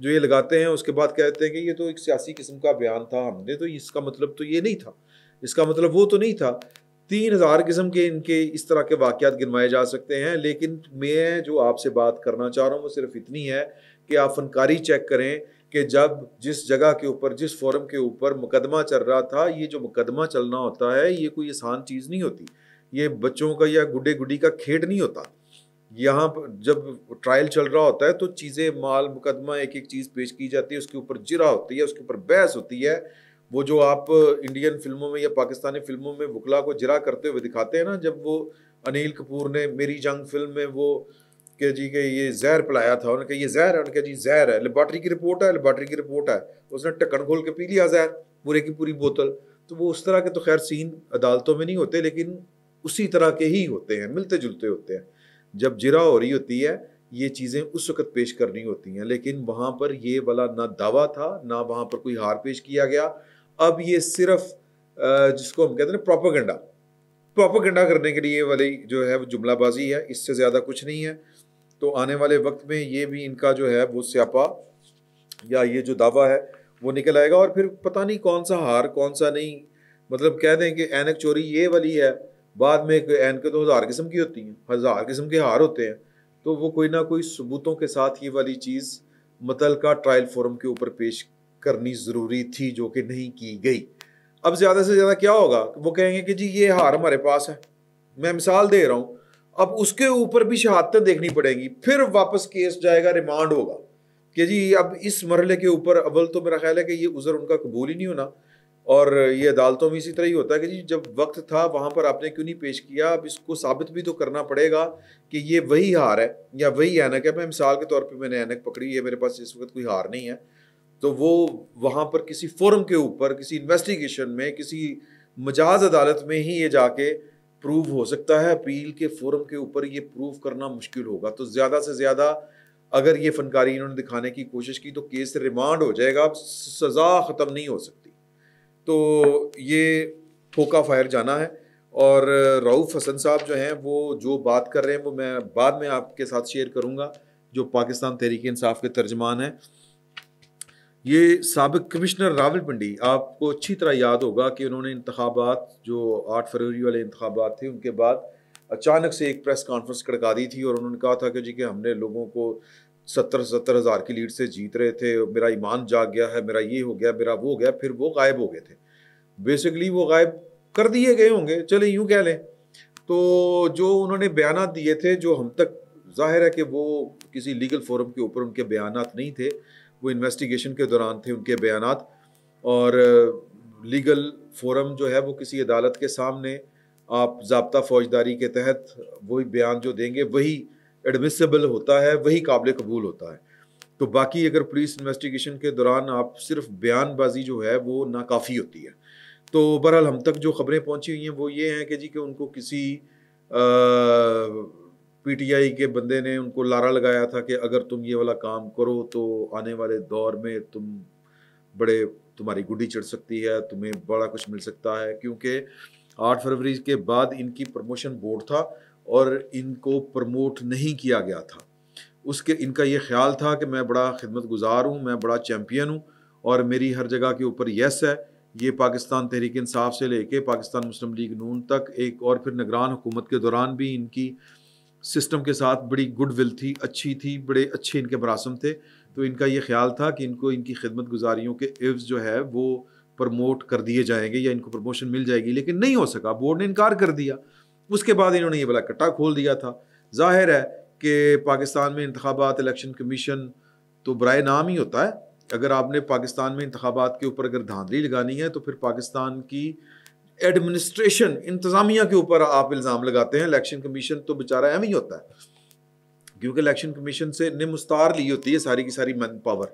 جو یہ لگاتے ہیں اس کے بعد کہتے ہیں کہ یہ تو ایک سیاسی قسم کا بیان تھا, ہم نے تو اس کا مطلب تو یہ نہیں تھا, اس کا مطلب وہ تو نہیں تھا. 3000 قسم کے ان کے اس طرح کے واقعات گنوائے جا سکتے ہیں. لیکن میں جو آپ سے بات کرنا چاہ رہا ہوں وہ صرف اتنی ہے کہ آپ فنکاری چیک کریں کہ جب جس جگہ کے اوپر, جس فورم کے اوپر مقدمہ چل رہا تھا, یہ جو مقدمہ چلنا ہوتا ہے یہ کوئی آسان چیز نہیں ہوتی, یہ بچوں کا یا گڈے گڈی کا کھیڈ نہیں ہوتا. یہاں پر جب ٹرائل چل رہا ہوتا ہے تو چیزیں, مال, مقدمہ, ایک ایک چیز پیش کی جاتی ہے, اس کے اوپر جرا ہوتی ہے, اس کے اوپر بحث ہوتی ہے. وہ جو آپ انڈین فلموں میں یا پاکستانی فلموں میں وکلا کو جرا کرتے ہوئے دکھاتے ہیں نا, جب وہ انیل کپور نے میری جنگ فلم میں وہ کہ جی کہ یہ زہر پلایا تھا, انہوں نے کہا یہ زہر ہے, انہوں نے کہا جی زہر ہے, لیبارٹری کی رپورٹ ہے, لیبارٹری کی رپورٹ ہے, اس نے ٹکن کھول کے پی لیا زہر پورے کی پوری بوتل. تو وہ اس طرح کے تو خیر سین عدالتوں میں نہیں ہوتے, لیکن اسی طرح کے ہی ہوتے ہیں, ملتے جلتے ہوتے ہیں. جب جرا ہو رہی ہوتی ہے یہ چیزیں اس وقت پیش کرنی ہوتی ہیں, لیکن وہاں پر یہ والا نہ دعویٰ تھا, نہ وہاں پر کوئی ہار پیش کیا گیا. اب یہ صرف جس کو ہم کہتے ہیں پروپیگنڈا کرنے کے لیے والی جو ہے وہ جملہ بازی ہے, اس سے زیادہ کچھ نہیں ہے. تو آنے والے وقت میں یہ بھی ان کا جو ہے وہ سیاپا یا یہ جو دعویٰ ہے وہ نکل آئے گا, اور پھر پتہ نہیں کون سا ہار کون سا نہیں. مطلب کہہ دیں کہ اینک چوری یہ والی ہے, بعد میں اینکیں تو 1000 قسم کی ہوتی ہیں, 1000 قسم کے ہار ہوتے ہیں. تو وہ کوئی نہ کوئی ثبوتوں کے ساتھ یہ والی چیز متعلقہ ٹرائل فورم کے اوپر پیش کرنی ضروری تھی, جو کہ نہیں کی گئی. اب زیادہ سے زیادہ کیا ہوگا, وہ کہیں گے کہ جی یہ ہار ہمارے پاس ہے, میں مثال دے رہا ہوں, اب اس کے اوپر بھی شہادتیں دیکھنی پڑیں گی, پھر واپس کیس جائے گا, ریمانڈ ہوگا کہ جی اب اس مرحلے کے اوپر اول تو میرا خیال ہے کہ یہ عذر ان کا قبول ہی نہیں ہونا. اور یہ عدالتوں میں اسی طرح ہی ہوتا ہے کہ جی جب وقت تھا وہاں پر آپ نے کیوں نہیں پیش کیا, اب اس کو ثابت بھی تو کرنا پڑے گا کہ یہ وہی ہار ہے یا وہی اینک ہے. میں مثال کے طور پہ میں نے اینک پکڑی ہے, میرے پاس اس وقت کوئی ہار نہیں ہے, تو وہ وہاں پر کسی فورم کے اوپر, کسی انویسٹیگیشن میں, کسی مجاز عدالت میں ہی یہ جا کے پروو ہو سکتا ہے. اپیل کے فورم کے اوپر یہ پروو کرنا مشکل ہوگا. تو زیادہ سے زیادہ اگر یہ فنکاری انہوں نے دکھانے کی کوشش کی تو کیس ریمانڈ ہو جائے گا, سزا ختم نہیں ہو سکتی. تو یہ پھوکا فائر جانا ہے. اور رؤوف حسن صاحب جو ہیں وہ جو بات کر رہے ہیں وہ میں بعد میں آپ کے ساتھ شیئر کروں گا, جو پاکستان تحریک انصاف کے ترجمان ہیں. یہ سابق کمشنر راولپنڈی, آپ کو اچھی طرح یاد ہوگا کہ انہوں نے انتخابات جو 8 فروری والے انتخابات تھے ان کے بعد اچانک سے ایک پریس کانفرنس کڑکا دی تھی, اور انہوں نے کہا تھا کہ جی کہ ہم نے لوگوں کو 70 ہزار کی لیڈ سے جیت رہے تھے, میرا ایمان جاگ گیا ہے, میرا یہ ہو گیا, میرا وہ ہو گیا. پھر وہ غائب ہو گئے تھے, بیسکلی وہ غائب کر دیے گئے ہوں گے, چلیں یوں کہہ لیں. تو جو انہوں نے بیانات دیے تھے, جو ہم تک ظاہر ہے کہ وہ کسی لیگل فورم کے اوپر ان کے بیانات نہیں تھے, وہ انویسٹیگیشن کے دوران تھے ان کے بیانات, اور لیگل فورم جو ہے وہ کسی عدالت کے سامنے آپ ضابطہ فوجداری کے تحت وہی بیان جو دیں گے وہی ایڈمیسیبل ہوتا ہے, وہی قابل قبول ہوتا ہے. تو باقی اگر پولیس انویسٹیگیشن کے دوران آپ صرف بیان بازی جو ہے وہ ناکافی ہوتی ہے. تو بہرحال ہم تک جو خبریں پہنچی ہوئی ہیں وہ یہ ہیں کہ جی کہ ان کو کسی پی ٹی آئی کے بندے نے ان کو لارا لگایا تھا کہ اگر تم یہ والا کام کرو تو آنے والے دور میں تمہاری گڈی چڑھ سکتی ہے, تمہیں بڑا کچھ مل سکتا ہے. کیونکہ 8 فروری کے بعد ان کی پروموشن بورڈ تھا اور ان کو پروموٹ نہیں کیا گیا تھا. ان کا یہ خیال تھا کہ میں بڑا خدمت گزار ہوں, میں بڑا چیمپئن ہوں, اور میری ہر جگہ کے اوپر یس ہے. یہ پاکستان تحریک انصاف سے لے کے پاکستان مسلم لیگ نون تک ایک, اور پھر نگران حکومت کے دوران بھی ان کی سسٹم کے ساتھ بڑی گڈ ول تھی, اچھی تھی, بڑے اچھے ان کے مراسم تھے. تو ان کا یہ خیال تھا کہ ان کو ان کی خدمت گزاریوں کے عوض جو ہے وہ پروموٹ کر دیے جائیں گے یا ان کو پروموشن مل جائے گی, لیکن نہیں ہو سکا, بورڈ نے انکار کر دیا. اس کے بعد انہوں نے یہ بلا کٹا کھول دیا تھا. ظاہر ہے کہ پاکستان میں انتخابات, الیکشن کمیشن تو برائے نام ہی ہوتا ہے. اگر آپ نے پاکستان میں انتخابات کے اوپر اگر دھاندلی لگانی ہے تو پھر پاکستان کی ایڈمنسٹریشن, انتظامیہ کے اوپر آپ الزام لگاتے ہیں. الیکشن کمیشن تو بیچارہ اہم ہی ہوتا ہے, کیونکہ الیکشن کمیشن سے نے مستعار لی ہوتی ہے ساری کی ساری مین پاور.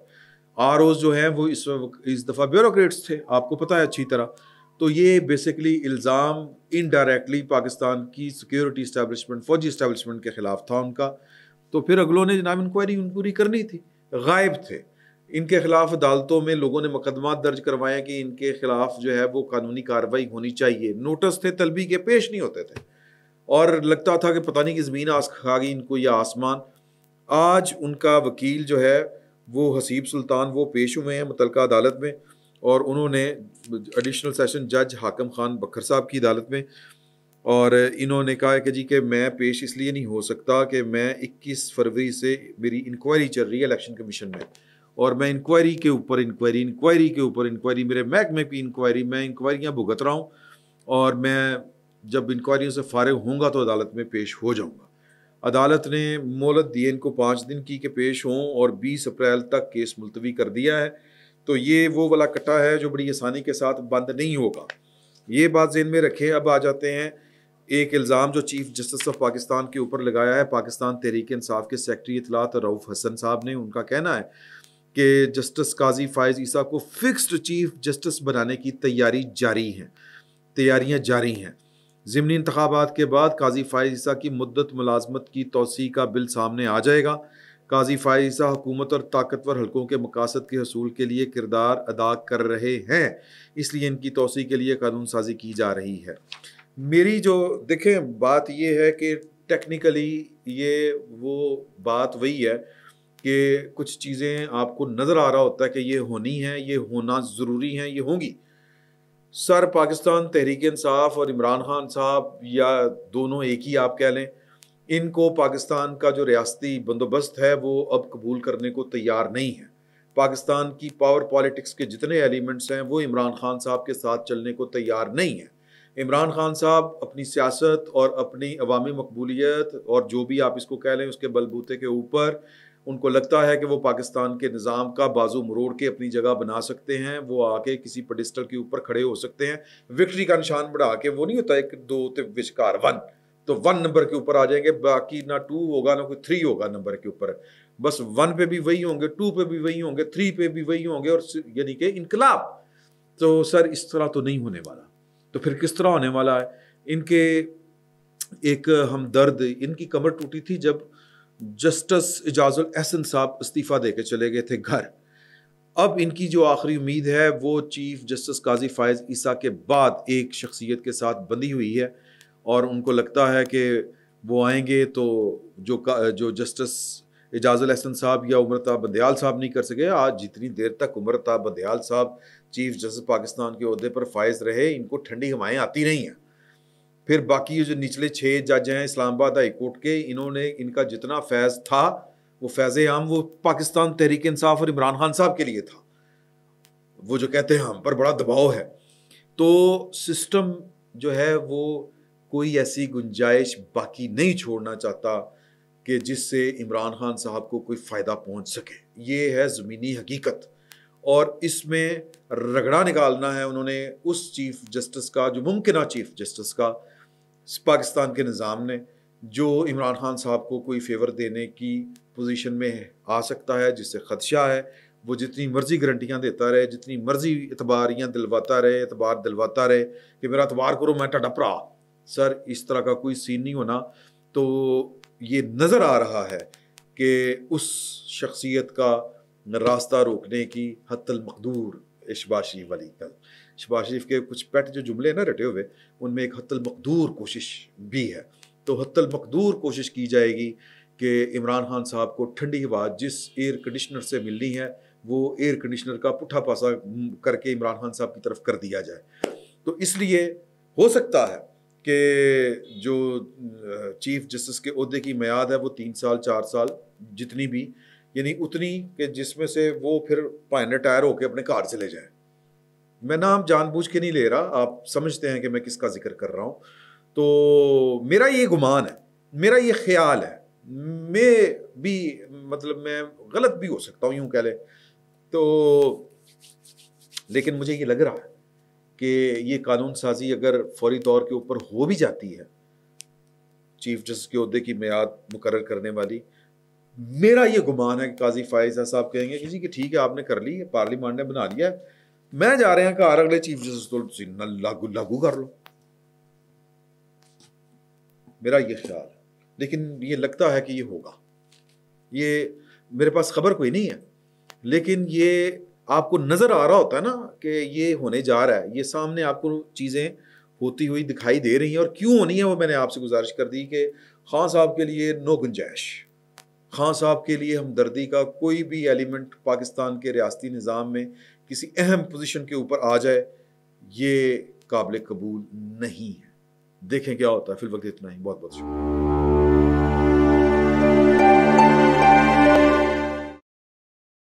آر اوز جو ہیں وہ اس دفعہ بیوروکریٹس تھے, آپ کو پتہ ہے اچھی طرح. تو یہ بیسکلی الزام انڈائریکٹلی پاکستان کی سیکیورٹی اسٹیبلشمنٹ, فوجی اسٹیبلشمنٹ کے خلاف تھا ان کا. تو پھر اگلوں نے جناب انکوائری کرنی تھی, غائب تھے. ان کے خلاف عدالتوں میں لوگوں نے مقدمات درج کروائے کہ ان کے خلاف جو ہے وہ قانونی کارروائی ہونی چاہیے. نوٹس تھے طلبی کے, پیش نہیں ہوتے تھے, اور لگتا تھا کہ پتہ نہیں کہ زمین کھا گئی ان کو یا آسمان. آج ان کا وکیل جو ہے وہ حسیب سلطان وہ پیش ہوئے ہیں متعلقہ عدالت میں، اور انہوں نے ایڈیشنل سیشن جج حاکم خان بکھر صاحب کی عدالت میں، اور انہوں نے کہا ہے کہ جی کہ میں پیش اس لیے نہیں ہو سکتا کہ میں 21 فروری سے میری انکوائری چل رہی ہے الیکشن کمیشن میں، اور میں انکوائری کے اوپر انکوائری میرے محکمے کی انکوائری، میں انکوائریاں بھگت رہا ہوں، اور میں جب انکوائریوں سے فارغ ہوں گا تو عدالت میں پیش ہو جاؤں گا۔ عدالت نے مہلت دی ان کو 5 دن کی کہ پیش ہوں، اور 20 اپریل تک کیس ملتوی کر دیا ہے۔ تو یہ وہ والا کٹا ہے جو بڑی آسانی کے ساتھ بند نہیں ہوگا، یہ بات ذہن میں رکھیں۔ اب آ جاتے ہیں ایک الزام جو چیف جسٹس آف پاکستان کے اوپر لگایا ہے پاکستان تحریک انصاف کے سیکرٹری اطلاعات رؤف حسن صاحب نے۔ ان کا کہنا ہے کہ جسٹس قاضی فائز عیسیٰ کو فکسڈ چیف جسٹس بنانے کی تیاریاں جاری ہیں۔ ضمنی انتخابات کے بعد قاضی فائز عیسیٰ کی مدت ملازمت کی توسیع کا بل سامنے آ جائے گا۔ قاضی فائز عیسیٰ حکومت اور طاقتور حلقوں کے مقاصد کے حصول کے لیے کردار ادا کر رہے ہیں، اس لیے ان کی توسیع کے لیے قانون سازی کی جا رہی ہے۔ میری جو دیکھیں بات یہ ہے کہ ٹیکنیکلی یہ وہ بات وہی ہے کہ کچھ چیزیں آپ کو نظر آ رہا ہوتا ہے کہ یہ ہونی ہیں، یہ ہونا ضروری ہیں، یہ ہوں گی۔ سر پاکستان تحریک انصاف اور عمران خان صاحب، یا دونوں ایک ہی آپ کہہ لیں، ان کو پاکستان کا جو ریاستی بندوبست ہے وہ اب قبول کرنے کو تیار نہیں ہے۔ پاکستان کی پاور پالیٹکس کے جتنے ایلیمنٹس ہیں وہ عمران خان صاحب کے ساتھ چلنے کو تیار نہیں ہیں۔ عمران خان صاحب اپنی سیاست اور اپنی عوامی مقبولیت اور جو بھی آپ اس کو کہہ لیں اس کے بلبوتے کے اوپر ان کو لگتا ہے کہ وہ پاکستان کے نظام کا بازو مروڑ کے اپنی جگہ بنا سکتے ہیں، وہ آ کے کسی پیڈسٹل کے اوپر کھڑے ہو سکتے ہیں، وکٹری کا نشان بڑھا کے، وہ نہیں ہوتا 1 2 وچکار 1، تو 1 نمبر کے اوپر آ جائیں گے، باقی نہ 2 ہوگا نہ کوئی 3 ہوگا نمبر کے اوپر، بس 1 پہ بھی وہی ہوں گے، 2 پہ بھی وہی ہوں گے، 3 پہ بھی وہی ہوں گے، اور یعنی کہ انقلاب۔ تو سر اس طرح تو نہیں ہونے والا، تو پھر کس طرح ہونے والا ہے؟ ان کے ایک ہمدرد، ان کی کمر ٹوٹی تھی جب جسٹس اعجاز الاحسن صاحب استعفیٰ دے کے چلے گئے تھے گھر۔ اب ان کی جو آخری امید ہے وہ چیف جسٹس قاضی فائز عیسیٰ کے بعد ایک شخصیت کے ساتھ بندھی ہوئی ہے، اور ان کو لگتا ہے کہ وہ آئیں گے تو جو جسٹس اعجاز الاحسن صاحب یا عمرتا بندیال صاحب نہیں کر سکے، آج جتنی دیر تک عمرتا بندیال صاحب چیف جسٹس پاکستان کے عہدے پر فائز رہے، ان کو ٹھنڈی ہوائیں آتی نہیں ہیں۔ پھر باقی جو نچلے 6 جج ہیں اسلام آباد ہائی کورٹ کے، انہوں نے ان کا جتنا فیض تھا وہ فیض عام وہ پاکستان تحریک انصاف اور عمران خان صاحب کے لیے تھا، وہ جو کہتے ہیں ہم پر بڑا دباؤ ہے۔ تو سسٹم جو ہے وہ کوئی ایسی گنجائش باقی نہیں چھوڑنا چاہتا کہ جس سے عمران خان صاحب کو کوئی فائدہ پہنچ سکے، یہ ہے زمینی حقیقت، اور اس میں رگڑا نکالنا ہے انہوں نے اس چیف جسٹس کا، جو ممکنہ چیف جسٹس کا پاکستان کے نظام نے، جو عمران خان صاحب کو کوئی فیور دینے کی پوزیشن میں آ سکتا ہے، جس سے خدشہ ہے۔ وہ جتنی مرضی گارنٹیاں دیتا رہے، جتنی مرضی اعتباریاں دلواتا رہے کہ میرا اعتبار کرو میں ٹڈا پرا، سر اس طرح کا کوئی سین نہیں ہونا۔ تو یہ نظر آ رہا ہے کہ اس شخصیت کا راستہ روکنے کی حتی المقدور شہباز شریف والی شہباز شریف کے کچھ پیٹ جو جملے نا رٹے ہوئے، ان میں ایک حتی المقدور کوشش بھی ہے۔ تو حتی المقدور کوشش کی جائے گی کہ عمران خان صاحب کو ٹھنڈی ہوا جس ایئر کنڈیشنر سے ملنی ہے، وہ ایئر کنڈیشنر کا پٹھا پاسا کر کے عمران خان صاحب کی طرف کر دیا جائے۔ تو اس لیے ہو سکتا ہے کہ جو چیف جسٹس کے عہدے کی میعاد ہے وہ 3 سال 4 سال جتنی بھی، یعنی اتنی کہ جس میں سے وہ پھر پائن ریٹائر ہو کے اپنے گھر چلے جائیں۔ میں نام جان بوجھ کے نہیں لے رہا، آپ سمجھتے ہیں کہ میں کس کا ذکر کر رہا ہوں۔ تو میرا یہ گمان ہے، میرا یہ خیال ہے، میں بھی مطلب میں غلط بھی ہو سکتا ہوں یوں کہہ لیں تو، لیکن مجھے یہ لگ رہا ہے کہ یہ قانون سازی اگر فوری طور کے اوپر ہو بھی جاتی ہے چیف جسٹس کے عہدے کی میعاد مقرر کرنے والی، میرا یہ گمان ہے کہ قاضی فائز صاحب کہیں گے کہ جی کہ ٹھیک ہے آپ نے کر لی ہے، پارلیمان نے بنا لیا ہے، میں جا رہے ہیں کہ اگلے چیف جسٹس کو لاگو کر لو، میرا یہ خیال ہے۔ لیکن یہ لگتا ہے کہ یہ ہوگا، یہ میرے پاس خبر کوئی نہیں ہے، لیکن یہ آپ کو نظر آ رہا ہوتا ہے نا کہ یہ ہونے جا رہا ہے، یہ سامنے آپ کو چیزیں ہوتی ہوئی دکھائی دے رہی ہیں، اور کیوں ہونی ہے وہ میں نے آپ سے گزارش کر دی کہ خان صاحب کے لیے نو گنجائش، خان صاحب کے لیے ہمدردی کا کوئی بھی ایلیمنٹ پاکستان کے ریاستی نظام میں کسی اہم پوزیشن کے اوپر آ جائے یہ قابل قبول نہیں ہے. دیکھیں کیا ہوتا ہے. فی الوقت اتنا ہی. بہت بہت شکریہ.